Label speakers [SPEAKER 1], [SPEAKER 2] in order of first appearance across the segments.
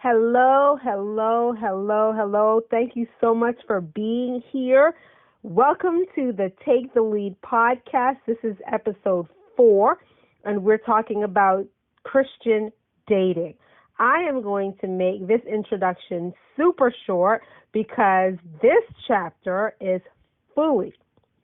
[SPEAKER 1] Hello, hello, hello, hello. Thank you so much for being here. Welcome to the Take the Lead podcast. This is episode 4, and we're talking about Christian dating. I am going to make this introduction super short because this chapter is fully,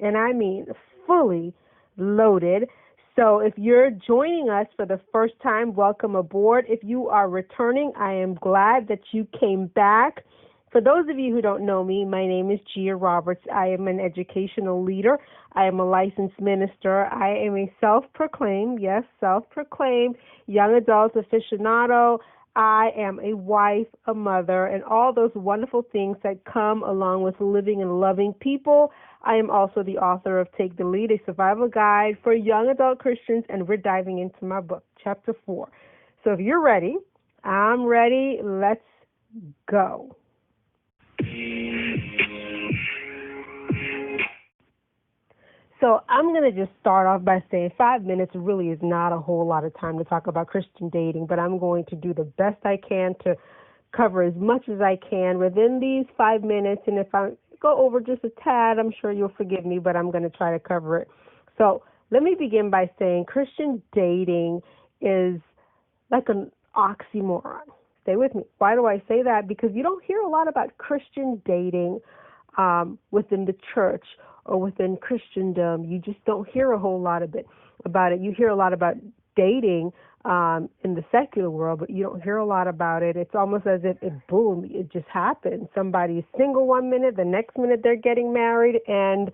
[SPEAKER 1] and I mean fully loaded. So if you're joining us for the first time, welcome aboard. If you are returning, I am glad that you came back. For those of you who don't know me, my name is Gia Roberts. I am an educational leader. I am a licensed minister. I am a self-proclaimed young adult aficionado. I am a wife, a mother, and all those wonderful things that come along with living and loving people. I am also the author of Take the Lead, a survival guide for young adult Christians, and we're diving into my book, Chapter 4. So if you're ready, I'm ready. Let's go. So I'm going to just start off by saying 5 minutes really is not a whole lot of time to talk about Christian dating, but I'm going to do the best I can to cover as much as I can within these 5 minutes. And if I go over just a tad, I'm sure you'll forgive me, but I'm going to try to cover it. So let me begin by saying Christian dating is like an oxymoron. Stay with me. Why do I say that? Because you don't hear a lot about Christian dating within the church or within Christendom. You just don't hear a whole lot about it. You hear a lot about dating in the secular world, but you don't hear a lot about it. It's almost as if it just happened. Somebody is single one minute, the next minute they're getting married, and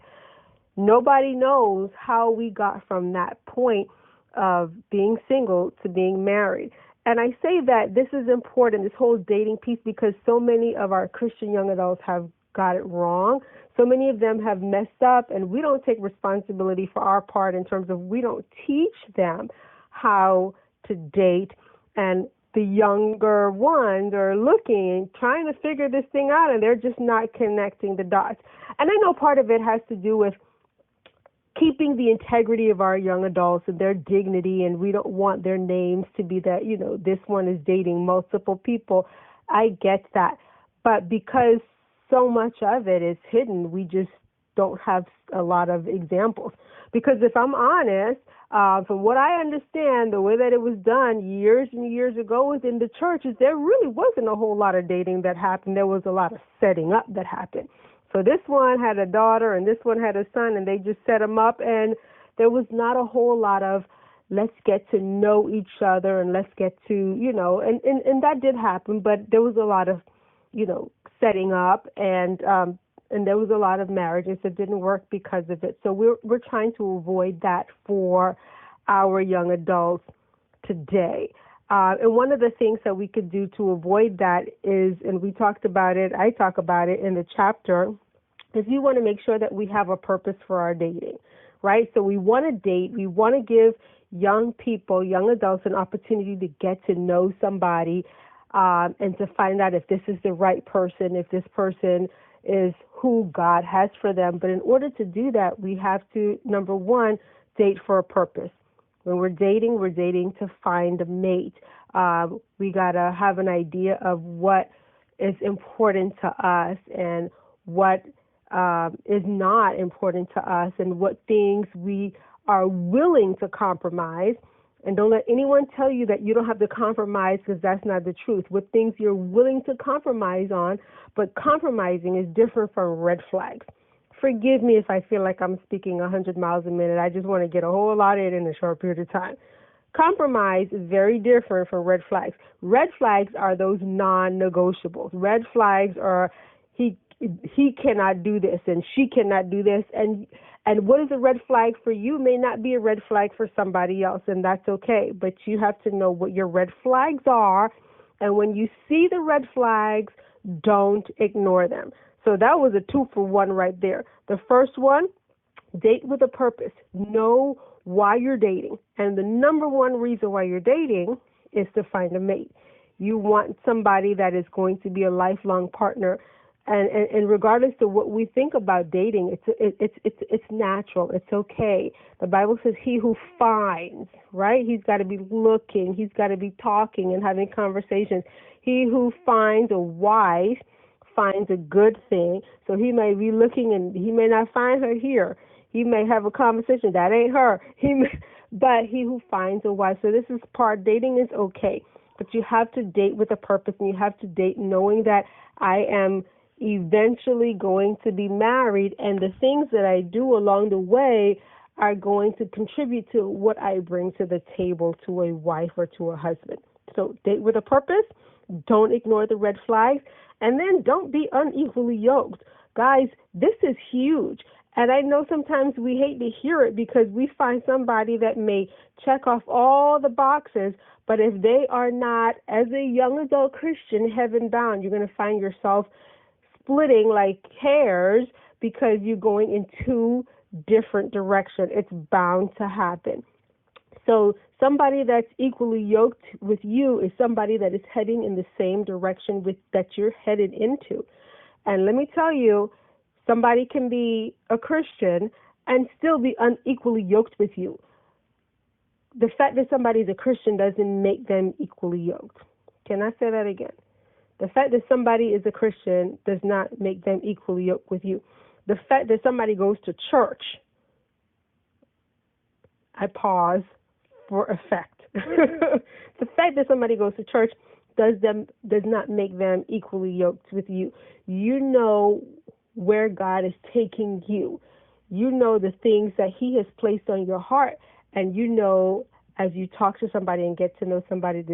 [SPEAKER 1] nobody knows how we got from that point of being single to being married. And I say that this is important, this whole dating piece, because so many of our Christian young adults have got it wrong. So many of them have messed up, and we don't take responsibility for our part in terms of we don't teach them how to date. And the younger ones are looking, trying to figure this thing out, and they're just not connecting the dots. And I know part of it has to do with keeping the integrity of our young adults and their dignity, and we don't want their names to be that, this one is dating multiple people. I get that. But because so much of it is hidden, we just don't have a lot of examples. Because if I'm honest, from what I understand, the way that it was done years and years ago within the churches, there really wasn't a whole lot of dating that happened. There was a lot of setting up that happened. So this one had a daughter and this one had a son, and they just set them up, and there was not a whole lot of let's get to know each other and let's get to, and that did happen, but there was a lot of, setting up, and there was a lot of marriages that didn't work because of it. So we're trying to avoid that for our young adults today. And one of the things that we could do to avoid that is, and I talk about it in the chapter, is we want to make sure that we have a purpose for our dating, right? So we want to date, we want to give young people, young adults, an opportunity to get to know somebody, and to find out if this is the right person, if this person is who God has for them. But in order to do that, we have to, number one, date for a purpose. When we're dating to find a mate. We got to have an idea of what is important to us and what is not important to us, and what things we are willing to compromise. And don't let anyone tell you that you don't have to compromise, because that's not the truth. What things you're willing to compromise on, but compromising is different from red flags. Forgive me if I feel like I'm speaking 100 miles a minute. I just want to get a whole lot in a short period of time. Compromise is very different from red flags. Red flags are those non-negotiables. Red flags are he cannot do this and she cannot do this, and what is a red flag for you may not be a red flag for somebody else, and that's okay. But you have to know what your red flags are, and when you see the red flags, don't ignore them. So that was a 2-for-1 right there. The first one, date with a purpose. Know why you're dating. And the number one reason why you're dating is to find a mate. You want somebody that is going to be a lifelong partner. And regardless of what we think about dating, it's natural. It's okay. The Bible says he who finds, right? He's got to be looking. He's got to be talking and having conversations. He who finds a wife finds a good thing. So he may be looking and he may not find her here. He may have a conversation. That ain't her. But he who finds a wife. So this is part. Dating is okay. But you have to date with a purpose, and you have to date knowing that I am eventually going to be married, and the things that I do along the way are going to contribute to what I bring to the table to a wife or to a husband. So date with a purpose. Don't ignore the red flags, and then don't be unequally yoked. Guys, this is huge. And I know sometimes we hate to hear it because we find somebody that may check off all the boxes, but if they are not, as a young adult Christian, heaven bound, you're going to find yourself splitting like hairs because you're going in two different directions. It's bound to happen. So somebody that's equally yoked with you is somebody that is heading in the same direction that you're headed into. And let me tell you, somebody can be a Christian and still be unequally yoked with you. The fact that somebody's a Christian doesn't make them equally yoked. Can I say that again? The fact that somebody is a Christian does not make them equally yoked with you. The fact that somebody goes to church, I pause for effect. The fact that somebody goes to church does not make them equally yoked with you. You know where God is taking you. You know the things that he has placed on your heart, and you know as you talk to somebody and get to know somebody,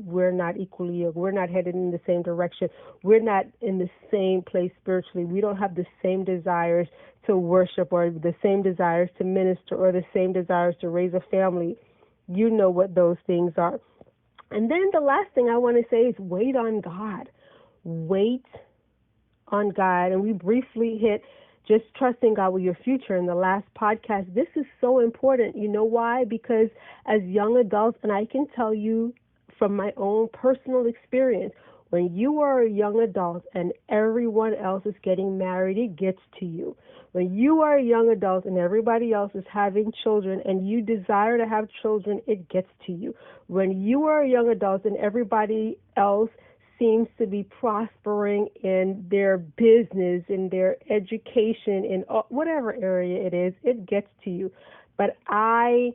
[SPEAKER 1] we're not equally yoked. We're not headed in the same direction. We're not in the same place spiritually. We don't have the same desires to worship or the same desires to minister or the same desires to raise a family. You know what those things are. And then the last thing I want to say is wait on God. Wait on God. And we briefly hit just trusting God with your future in the last podcast. This is so important. You know why? Because as young adults, and I can tell you from my own personal experience, when you are a young adult and everyone else is getting married, it gets to you. When you are a young adult and everybody else is having children and you desire to have children, it gets to you. When you are a young adult and everybody else seems to be prospering in their business, in their education, in whatever area it is, it gets to you. But I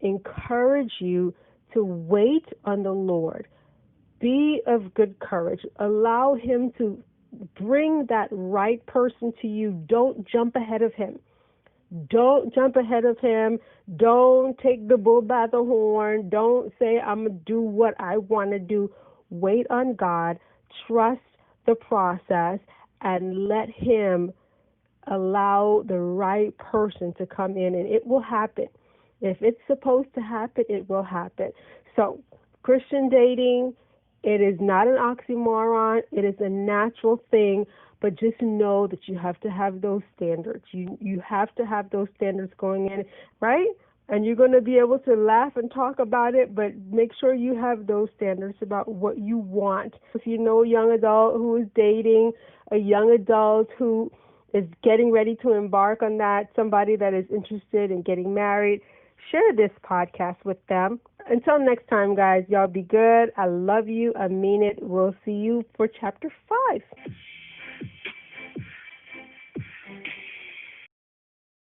[SPEAKER 1] encourage you to wait on the Lord. Be of good courage. Allow him to bring that right person to you. Don't jump ahead of him. Don't jump ahead of him. Don't take the bull by the horn. Don't say, I'm going to do what I want to do. Wait on God, trust the process, and let him allow the right person to come in, and it will happen. If it's supposed to happen, it will happen. So, Christian dating, it is not an oxymoron. It is a natural thing, but just know that you have to have those standards. You have to have those standards going in, right? And you're going to be able to laugh and talk about it, but make sure you have those standards about what you want. If you know a young adult who is dating, a young adult who is getting ready to embark on that, somebody that is interested in getting married, share this podcast with them. Until next time, guys, y'all be good. I love you. I mean it. We'll see you for chapter 5.